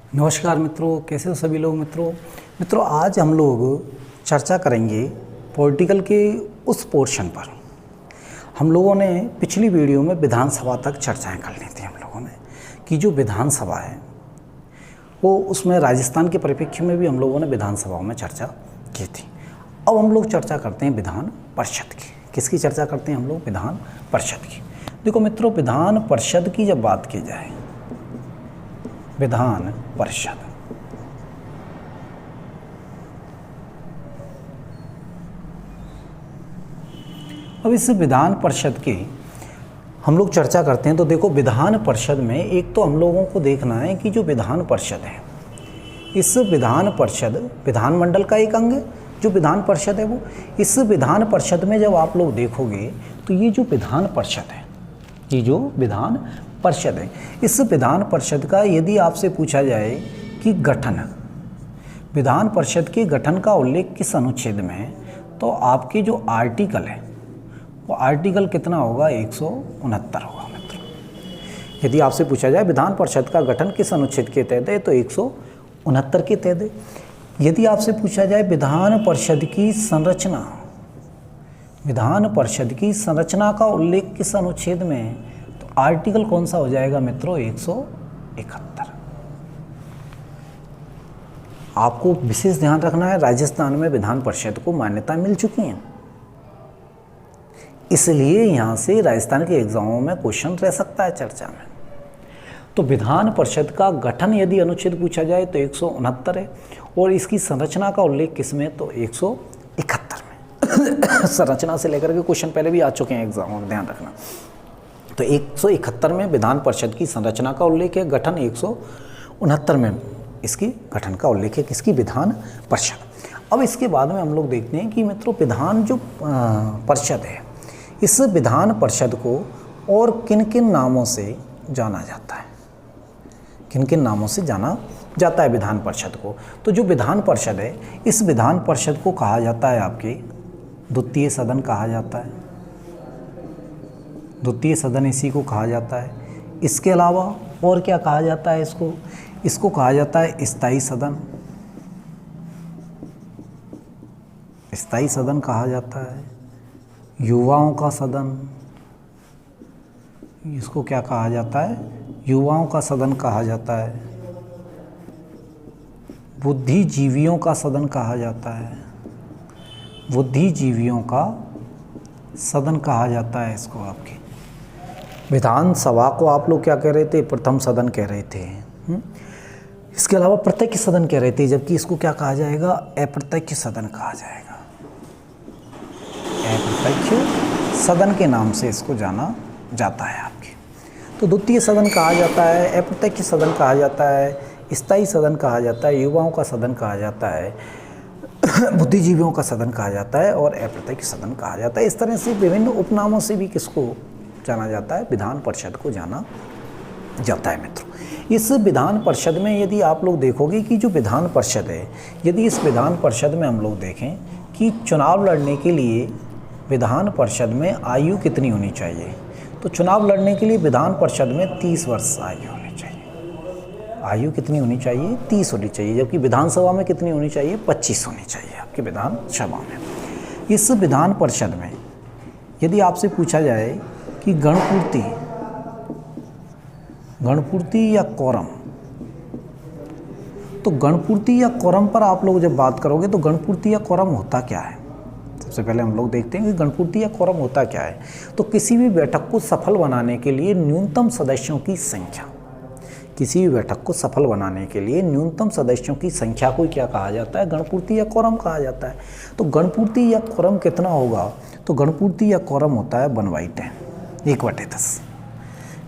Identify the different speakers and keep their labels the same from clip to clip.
Speaker 1: नमस्कार मित्रों, कैसे हो सभी लोग। मित्रों आज हम लोग चर्चा करेंगे पॉलिटिकल के उस पोर्शन पर। हम लोगों ने पिछली वीडियो में विधानसभा तक चर्चाएं कर ली थी हम लोगों ने कि जो विधानसभा है वो उसमें राजस्थान के परिप्रेक्ष्य में भी हम लोगों ने विधानसभाओं में चर्चा की थी। अब हम लोग चर्चा करते हैं विधान परिषद की। किसकी चर्चा करते हैं हम लोग? विधान परिषद की। देखो मित्रों, विधान परिषद की जब बात की जाए, विधान परिषद, अब इस विधान परिषद की हम लोग चर्चा करते हैं तो देखो विधान परिषद में एक तो हम लोगों को देखना है कि जो विधान परिषद है, इस विधान परिषद विधानमंडल का एक अंग है। जो विधान परिषद है वो, इस विधान परिषद में जब आप लोग देखोगे तो ये जो विधान परिषद है, ये जो विधान परिषद है, इस विधान परिषद का यदि आपसे पूछा जाए कि गठन, विधान परिषद के गठन का उल्लेख किस अनुच्छेद में है, तो आपके जो आर्टिकल है वो आर्टिकल कितना होगा? 169 होगा मित्रों। यदि आपसे पूछा जाए विधान परिषद का गठन किस अनुच्छेद के तहत है तो 169 के तहत है। यदि आपसे पूछा जाए विधान परिषद की संरचना, विधान परिषद की संरचना का उल्लेख किस अनुच्छेद में है तो आर्टिकल कौन सा हो जाएगा मित्रों? 171। आपको विशेष ध्यान रखना है, राजस्थान में विधान परिषद को मान्यता मिल चुकी है, इसलिए यहाँ से राजस्थान के एग्जामों में क्वेश्चन रह सकता है चर्चा में। तो विधान परिषद का गठन यदि अनुच्छेद पूछा जाए तो 169 है और इसकी संरचना का उल्लेख किसमें? तो 171 में। संरचना से लेकर के क्वेश्चन पहले भी आ चुके हैं एग्जामों में, ध्यान रखना। तो 171 में विधान परिषद की संरचना का उल्लेख है, गठन 169 में इसकी गठन का उल्लेख है, किसकी? विधान परिषद। अब इसके बाद में हम लोग देखते हैं कि मित्रों विधान जो परिषद है, इस विधान परिषद को और किन किन नामों से जाना जाता है, किन किन नामों से जाना जाता है विधान परिषद को। तो जो विधान परिषद है, इस विधान परिषद को कहा जाता है आपके द्वितीय सदन कहा जाता है, द्वितीय सदन इसी को कहा जाता है। इसके अलावा और क्या कहा जाता है इसको? इसको कहा जाता है स्थायी सदन, स्थायी सदन कहा जाता है। युवाओं का सदन, इसको क्या कहा जाता है? युवाओं का सदन कहा जाता है। बुद्धिजीवियों का सदन कहा जाता है, बुद्धिजीवियों का सदन कहा जाता है इसको। आपके विधानसभा को आप लोग क्या कह रहे थे? प्रथम सदन कह रहे थे। इसके अलावा प्रत्यक्ष सदन कह रहे थे, जबकि इसको क्या कहा जाएगा? अप्रत्यक्ष सदन कहा जाएगा। अप्रत्यक्ष सदन के नाम से इसको जाना जाता है आपके। तो द्वितीय सदन कहा जाता है, अप्रत्यक्ष सदन कहा जाता है, स्थायी सदन कहा जाता है, युवाओं का सदन कहा जाता है, बुद्धिजीवियों का सदन कहा जाता है और अप्रत्यक्ष सदन कहा जाता है। इस तरह से विभिन्न उपनामों से भी किसको जाना जाता है? विधान परिषद को जाना जाता है मित्रों। इस विधान परिषद में यदि आप लोग देखोगे कि जो विधान परिषद है, यदि इस विधान परिषद में हम लोग देखें कि चुनाव लड़ने के लिए विधान परिषद में आयु कितनी होनी चाहिए, तो चुनाव लड़ने के लिए विधान परिषद में 30 वर्ष आयु होनी चाहिए। आयु कितनी होनी चाहिए? 30 होनी चाहिए। जबकि विधानसभा में कितनी होनी चाहिए? 25 होनी चाहिए आपकी विधानसभा में। इस विधान परिषद में यदि आपसे पूछा जाए कि गणपूर्ति, गणपूर्ति या कोरम, तो गणपूर्ति या कोरम पर आप लोग जब बात करोगे तो गणपूर्ति या कोरम होता क्या है? सबसे पहले हम लोग देखते हैं कि गणपूर्ति या कोरम होता क्या है। तो किसी भी बैठक को सफल बनाने के लिए न्यूनतम सदस्यों की संख्या, किसी भी बैठक को सफल बनाने के लिए न्यूनतम सदस्यों की संख्या को क्या कहा जाता है? गणपूर्ति या कोरम कहा जाता है। तो गणपूर्ति या कोरम कितना होगा? तो गणपूर्ति या कोरम होता है 1/10, 1/10।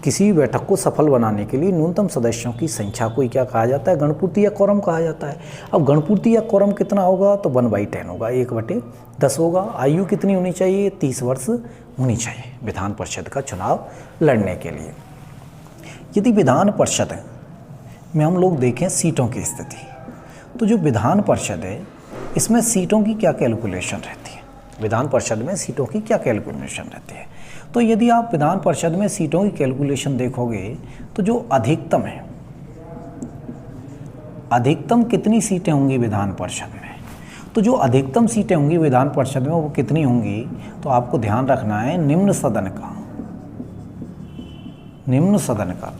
Speaker 1: किसी भी बैठक को सफल बनाने के लिए न्यूनतम सदस्यों की संख्या को क्या कहा जाता है? गणपूर्ति या कोरम कहा जाता है। अब गणपूर्ति या कोरम कितना होगा? तो 1/10 होगा, 1/10 होगा। आयु कितनी होनी चाहिए? 30 वर्ष होनी चाहिए विधान परिषद का चुनाव लड़ने के लिए। यदि विधान परिषद में हम लोग देखें सीटों की स्थिति, तो जो विधान परिषद है इसमें सीटों की क्या कैलकुलेशन रहती है? विधान परिषद में सीटों की क्या कैलकुलेशन रहती है? तो यदि आप विधान परिषद में सीटों की कैलकुलेशन देखोगे तो जो अधिकतम है अधिकतम कितनी सीटें होंगी विधान परिषद में। तो जो अधिकतम सीटें होंगी विधान परिषद में वो कितनी होंगी, तो आपको ध्यान रखना है निम्न सदन का, निम्न सदन का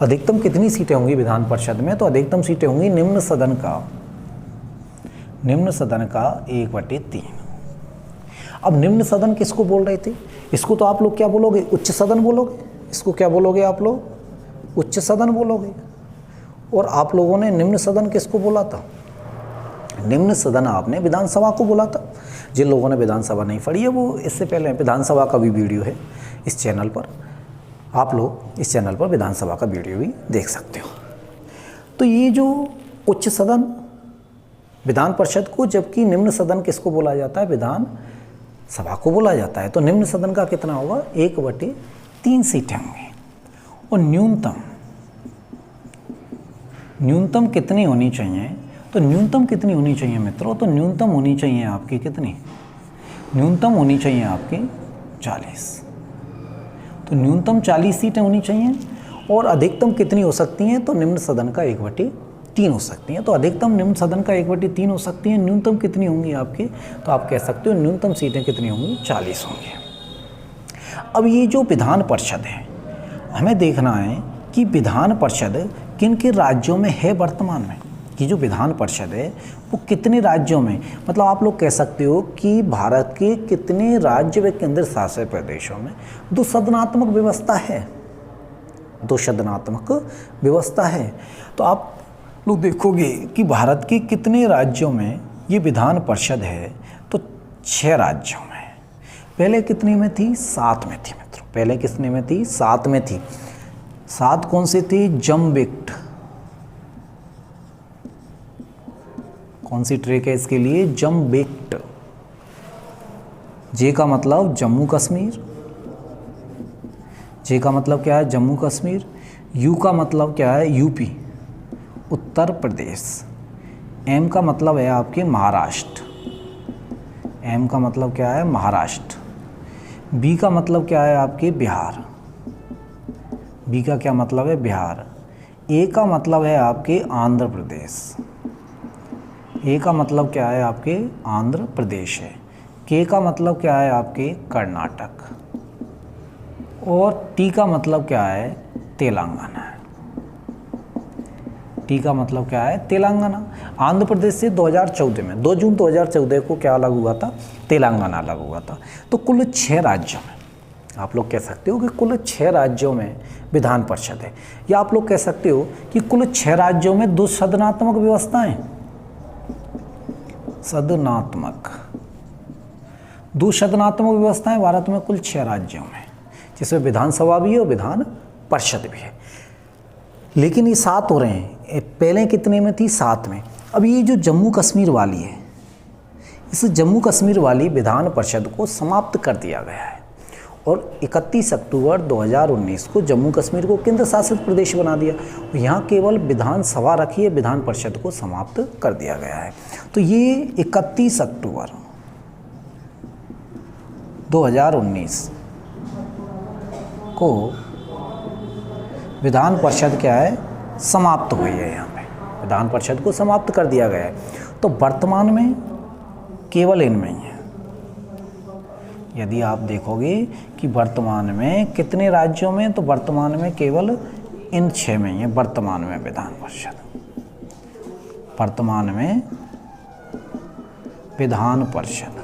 Speaker 1: अधिकतम कितनी सीटें होंगी विधान परिषद में, तो अधिकतम सीटें होंगी निम्न सदन का, निम्न सदन का 1/3। अब निम्न सदन किसको बोल रहे थे, इसको तो आप लोग क्या बोलोगे, उच्च सदन बोलोगे, इसको क्या बोलोगे आप लोग, उच्च सदन बोलोगे। और आप लोगों ने निम्न सदन किसको बोला था, निम्न सदन आपने विधानसभा को बोला था। जिन लोगों ने विधानसभा नहीं पढ़ी है वो इससे पहले विधानसभा का भी वीडियो है इस चैनल पर, आप लोग इस चैनल पर विधानसभा का वीडियो भी देख सकते हो। तो ये जो उच्च सदन विधान परिषद को, जबकि निम्न सदन किसको बोला जाता है, विधान सभा को बोला जाता है। तो निम्न सदन का कितना होगा, 1/3 सीटें होंगी। और न्यूनतम कितनी होनी चाहिए, तो न्यूनतम कितनी होनी चाहिए मित्रों, तो न्यूनतम होनी चाहिए आपकी कितनी, न्यूनतम होनी चाहिए आपकी 40। तो न्यूनतम 40 सीटें होनी चाहिए। और अधिकतम कितनी हो सकती हैं, तो निम्न सदन का 1/3 हो सकती हैं। तो अधिकतम निम्न सदन का 1/3 हो सकती हैं। न्यूनतम कितनी होंगी आपकी, तो आप कह सकते हो न्यूनतम सीटें कितनी होंगी, 40 होंगी। अब ये जो विधान परिषद है, हमें देखना है कि विधान परिषद किन किन राज्यों में है वर्तमान में, कि जो विधान परिषद है वो कितने राज्यों में, मतलब आप लोग कह सकते हो कि भारत के कितने राज्य व केंद्र शासित प्रदेशों में द्विसदनात्मक व्यवस्था है, द्विसदनात्मक व्यवस्था है। तो आप लोग देखोगे कि भारत के कितने राज्यों में ये विधान परिषद है, तो 6 राज्यों में। पहले कितने में थी, 7 में थी मित्रों, पहले कितने में थी, 7 में थी। 7 कौन से थे, जमविक्ट, कौन सी ट्रेक है इसके लिए, जमविक्ट। जे का मतलब जम्मू कश्मीर, जे का मतलब क्या है, जम्मू कश्मीर। यू का मतलब क्या है, यूपी, उत्तर प्रदेश। एम का मतलब है आपके महाराष्ट्र, एम का मतलब क्या है, महाराष्ट्र। बी का मतलब क्या है आपके, बिहार, बी का क्या मतलब है, बिहार। ए का मतलब है आपके आंध्र प्रदेश, ए का मतलब क्या है आपके, आंध्र प्रदेश है। के का मतलब क्या है आपके, कर्नाटक। और टी का मतलब क्या है, तेलंगाना है, टी का मतलब क्या है, तेलंगाना। आंध्र प्रदेश से 2014 में 2 जून 2014 को क्या अलग हुआ था, तेलंगाना अलग हुआ था। तो कुल 6 राज्यों में आप लोग कह सकते हो कि कुल 6 राज्यों में विधान परिषद है, या आप लोग कह सकते हो कि कुल 6 राज्यों में द्विसदनात्मक व्यवस्थाएं, सदनात्मक, द्विसदनात्मक व्यवस्थाएं भारत में कुल 6 राज्यों में, जिसमें विधानसभा भी है और विधान परिषद भी है। लेकिन ये 7 हो रहे हैं, पहले कितने में थी, 7 में। अब ये जो जम्मू कश्मीर वाली है, इस जम्मू कश्मीर वाली विधान परिषद को समाप्त कर दिया गया है और 31 अक्टूबर 2019 को जम्मू कश्मीर को केंद्र शासित प्रदेश बना दिया। यहाँ केवल विधानसभा रखी है, विधान परिषद को समाप्त कर दिया गया है। तो ये 31 अक्टूबर 2019 को विधान परिषद क्या है, समाप्त हुई है। यहाँ पे विधान परिषद को समाप्त कर दिया गया है। तो वर्तमान में केवल इनमें ही है। यदि आप देखोगे कि वर्तमान में कितने राज्यों में, तो वर्तमान में केवल इन 6 में ही है। वर्तमान में विधान परिषद, वर्तमान में विधान परिषद,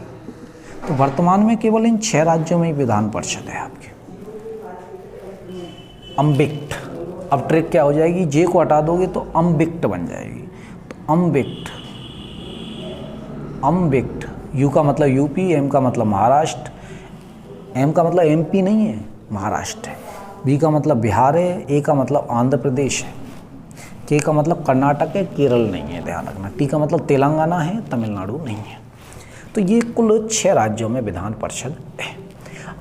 Speaker 1: तो वर्तमान में केवल इन 6 राज्यों में ही विधान परिषद है आपकी। अम्बिक्ट, अब ट्रिक क्या हो जाएगी, जे को हटा दोगे तो अम्बिक्ट बन जाएगी। तो अम्बिक्ट, अम्बिक्ट, यू का मतलब यूपी, एम का मतलब महाराष्ट्र, एम का मतलब एमपी नहीं है, महाराष्ट्र है। बी का मतलब बिहार है, ए का मतलब आंध्र प्रदेश है, के का मतलब कर्नाटक है, केरल नहीं है, ध्यान रखना। टी का मतलब तेलंगाना है, तमिलनाडु नहीं है। तो ये कुल 6 राज्यों में विधान परिषद है।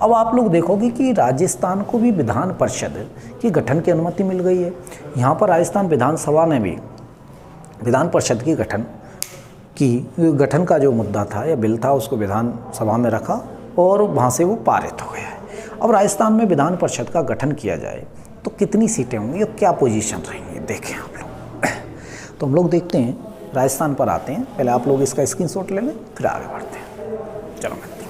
Speaker 1: अब आप लोग देखोगे कि राजस्थान को भी विधान परिषद के गठन की अनुमति मिल गई है। यहाँ पर राजस्थान विधानसभा ने भी विधान परिषद की गठन का जो मुद्दा था या बिल था उसको विधानसभा में रखा और वहाँ से वो पारित हो गया है। अब राजस्थान में विधान परिषद का गठन किया जाए तो कितनी सीटें होंगी और क्या पोजीशन रहेंगी, देखें आप लोग। तो हम लोग देखते हैं, राजस्थान पर आते हैं। पहले आप लोग इसका स्क्रीनशॉट ले लें, फिर आगे बढ़ते हैं। चलो मित्रों,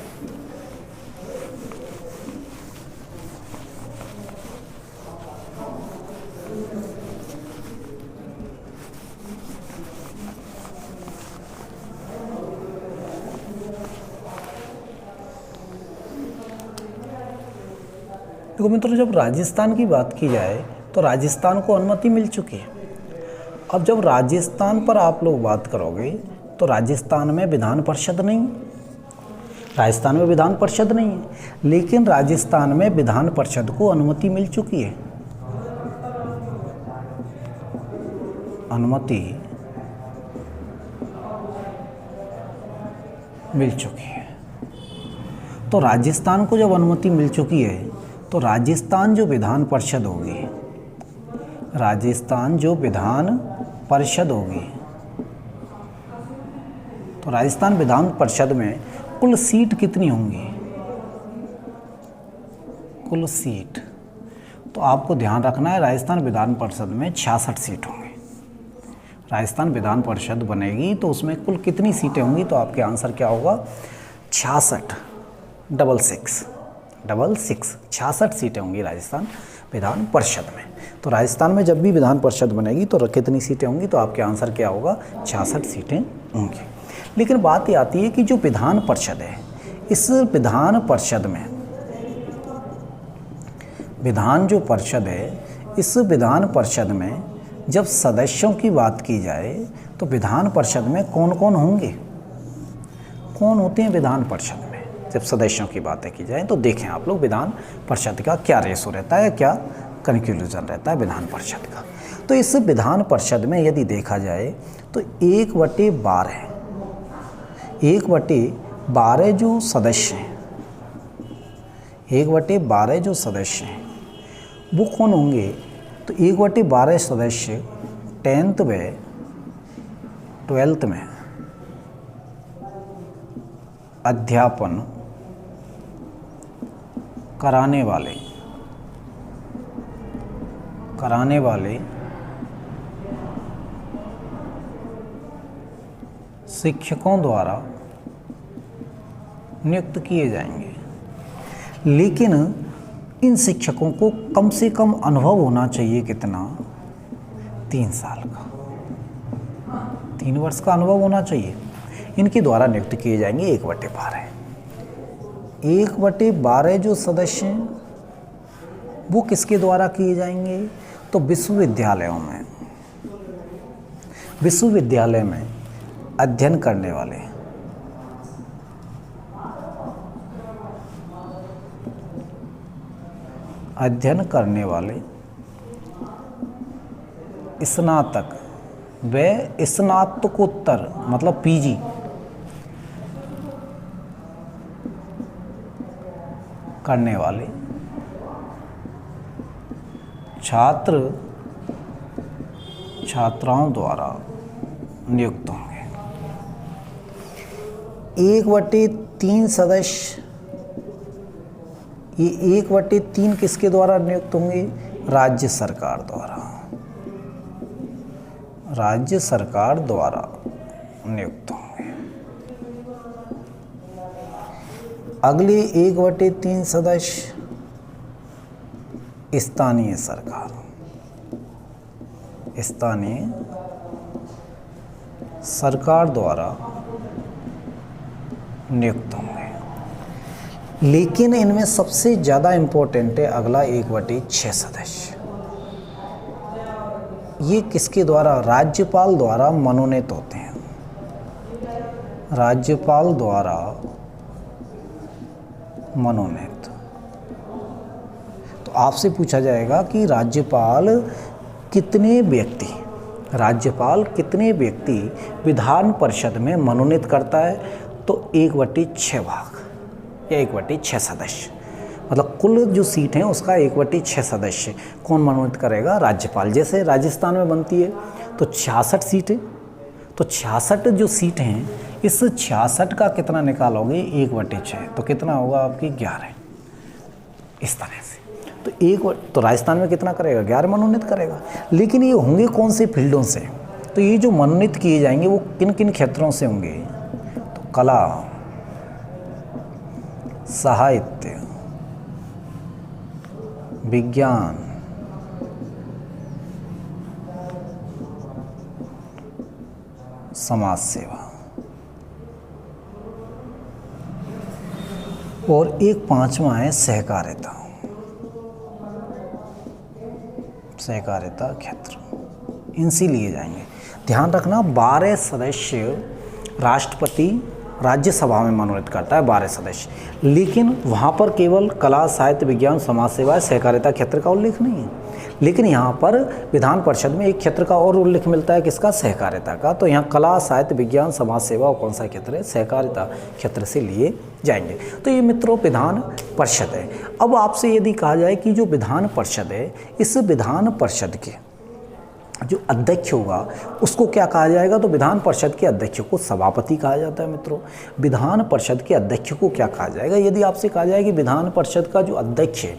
Speaker 1: देखो मित्रों, जब राजस्थान की बात की जाए तो राजस्थान को अनुमति मिल चुकी है। अब जब राजस्थान पर आप लोग बात करोगे तो राजस्थान में विधान परिषद नहीं, राजस्थान में विधान परिषद नहीं है, लेकिन राजस्थान में विधान परिषद को अनुमति मिल चुकी है। अनुमति मिल चुकी है। तो राजस्थान को जब अनुमति मिल चुकी है तो राजस्थान जो विधान परिषद होगी, राजस्थान जो विधान परिषद होगी, तो राजस्थान विधान परिषद में कुल सीट कितनी होंगी? कुल सीट तो आपको ध्यान रखना है, राजस्थान विधान परिषद में 66 सीट होंगी। राजस्थान विधान परिषद बनेगी तो उसमें कुल कितनी सीटें होंगी? तो आपके आंसर क्या होगा? 66 डबल सिक्स 66 सीटें होंगी राजस्थान विधान परिषद में। तो राजस्थान में जब भी विधान परिषद बनेगी तो कितनी सीटें होंगी? तो आपके आंसर क्या होगा? 66 सीटें होंगी। लेकिन बात ये आती है कि जो विधान परिषद है, इस विधान परिषद में विधान जो परिषद है, इस विधान परिषद में जब सदस्यों की बात की जाए तो विधान परिषद में कौन कौन होंगे? कौन होते हैं विधान परिषद में जब सदस्यों की बातें की जाए? तो देखें आप लोग, विधान परिषद का क्या रेशो रहता है, क्या कंक्लूजन रहता है विधान परिषद का। तो इस विधान परिषद में यदि देखा जाए तो 1/12 जो सदस्य हैं, 1/12 जो सदस्य हैं वो कौन होंगे? तो 1/12 सदस्य 10th व 12th में अध्यापन कराने वाले शिक्षकों द्वारा नियुक्त किए जाएंगे। लेकिन इन शिक्षकों को कम से कम अनुभव होना चाहिए। कितना? 3 साल का, 3 वर्ष का अनुभव होना चाहिए। इनके द्वारा नियुक्त किए जाएंगे 1/12। 1/12 जो सदस्य हैं वो किसके द्वारा किए जाएंगे? तो विश्वविद्यालय में अध्ययन करने वाले स्नातक व स्नातकोत्तर मतलब पीजी करने वाले छात्राओं द्वारा नियुक्त होंगे। 1/3 सदस्य, ये 1/3 किसके द्वारा नियुक्त होंगे? राज्य सरकार द्वारा नियुक्त होंगे। अगले 1/3 सदस्य स्थानीय सरकार द्वारा नियुक्त होंगे। लेकिन इनमें सबसे ज़्यादा इम्पोर्टेंट है अगला 1/6 सदस्य। ये किसके द्वारा? राज्यपाल द्वारा मनोनीत होते हैं। राज्यपाल द्वारा मनोनीत। तो आपसे पूछा जाएगा कि राज्यपाल कितने व्यक्ति विधान परिषद में मनोनीत करता है? तो 1/6 भाग या 1/6 सदस्य, मतलब कुल जो सीट हैं उसका 1/6 सदस्य कौन मनोनीत करेगा? राज्यपाल। जैसे राजस्थान में बनती है तो 66 सीटें, तो 66 जो सीट हैं, इस 66 का कितना निकालोगे? 1/6, तो कितना होगा आपकी? 11। इस तरह से तो राजस्थान में कितना करेगा? 11 मनोनीत करेगा। लेकिन ये होंगे कौन से फील्डों से? तो ये जो मनोनीत किए जाएंगे वो किन किन क्षेत्रों से होंगे? तो कला, साहित्य, विज्ञान, समाज सेवा, और एक पांचवा है सहकारिता, सहकारिता क्षेत्र। इनसे लिए जाएंगे। ध्यान रखना 12 सदस्य राष्ट्रपति राज्यसभा में मनोनीत करता है, 12 सदस्य, लेकिन वहाँ पर केवल कला, साहित्य, विज्ञान, समाज सेवा, सहकारिता क्षेत्र का उल्लेख नहीं है। लेकिन यहाँ पर विधान परिषद में एक क्षेत्र का और उल्लेख मिलता है, किसका? सहकारिता का। तो यहाँ कला, साहित्य, विज्ञान, समाज सेवा और कौन सा क्षेत्र है? सहकारिता क्षेत्र से लिए जाएंगे। तो ये मित्रों विधान परिषद है। अब आपसे यदि कहा जाए कि जो विधान परिषद है, इस विधान परिषद के जो अध्यक्ष होगा उसको क्या कहा जाएगा? तो विधान परिषद के अध्यक्ष को सभापति कहा जाता है। मित्रों, विधान परिषद के अध्यक्ष को क्या कहा जाएगा? यदि आपसे कहा जाए कि विधान परिषद का जो अध्यक्ष है,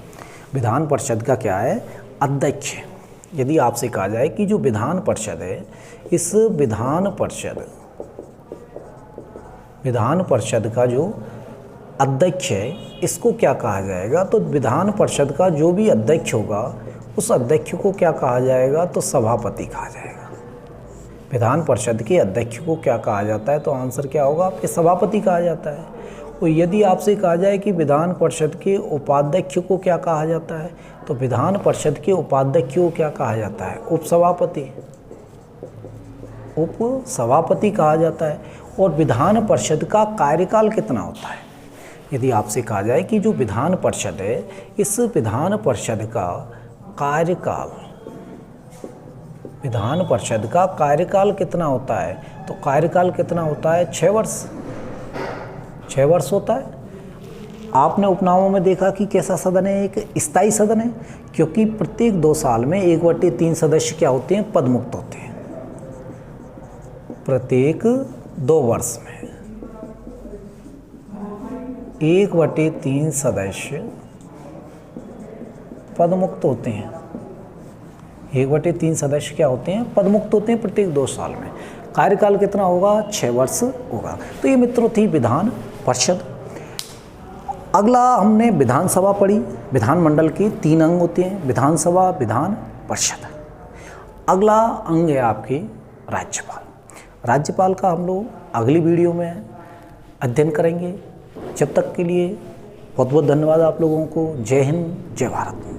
Speaker 1: विधान परिषद का क्या है? अध्यक्ष। यदि आपसे कहा जाए कि जो विधान परिषद है, इस विधान परिषद का जो अध्यक्ष है, इसको क्या कहा जाएगा? तो विधान परिषद का जो भी अध्यक्ष होगा उस अध्यक्ष को क्या कहा जाएगा? तो सभापति कहा जाएगा। विधान परिषद के अध्यक्ष को क्या कहा जाता है? तो आंसर क्या होगा आपके? सभापति कहा जाता है। और यदि आपसे कहा जाए कि विधान परिषद के उपाध्यक्ष को क्या कहा जाता है? तो विधान परिषद के उपाध्यक्ष को क्या कहा जाता है? उपसभापति, उपसभापति कहा जाता है। और विधान परिषद का कार्यकाल कितना होता है? यदि आपसे कहा जाए कि जो विधान परिषद है, इस विधान परिषद का कार्यकाल, विधान परिषद का कार्यकाल कितना होता है? तो कार्यकाल कितना होता है? 6 वर्ष, 6 वर्ष होता है। आपने उपनामों में देखा कि कैसा सदन है? एक स्थायी सदन है, क्योंकि प्रत्येक 2 साल में 1/3 सदस्य क्या होते हैं? पदमुक्त होते हैं। प्रत्येक 2 वर्ष में 1/3 सदस्य पदमुक्त होते हैं। 1/3 सदस्य क्या होते हैं? पदमुक्त होते हैं प्रत्येक 2 साल में। कार्यकाल कितना होगा? 6 वर्ष होगा। तो ये मित्रों थी विधान परिषद। अगला हमने विधानसभा पढ़ी। विधानमंडल के 3 अंग होते हैं, विधानसभा, विधान परिषद। अगला अंग है आपके राज्यपाल। राज्यपाल का हम लोग अगली वीडियो में अध्ययन करेंगे। जब तक के लिए बहुत बहुत धन्यवाद आप लोगों को। जय हिंद, जय भारत।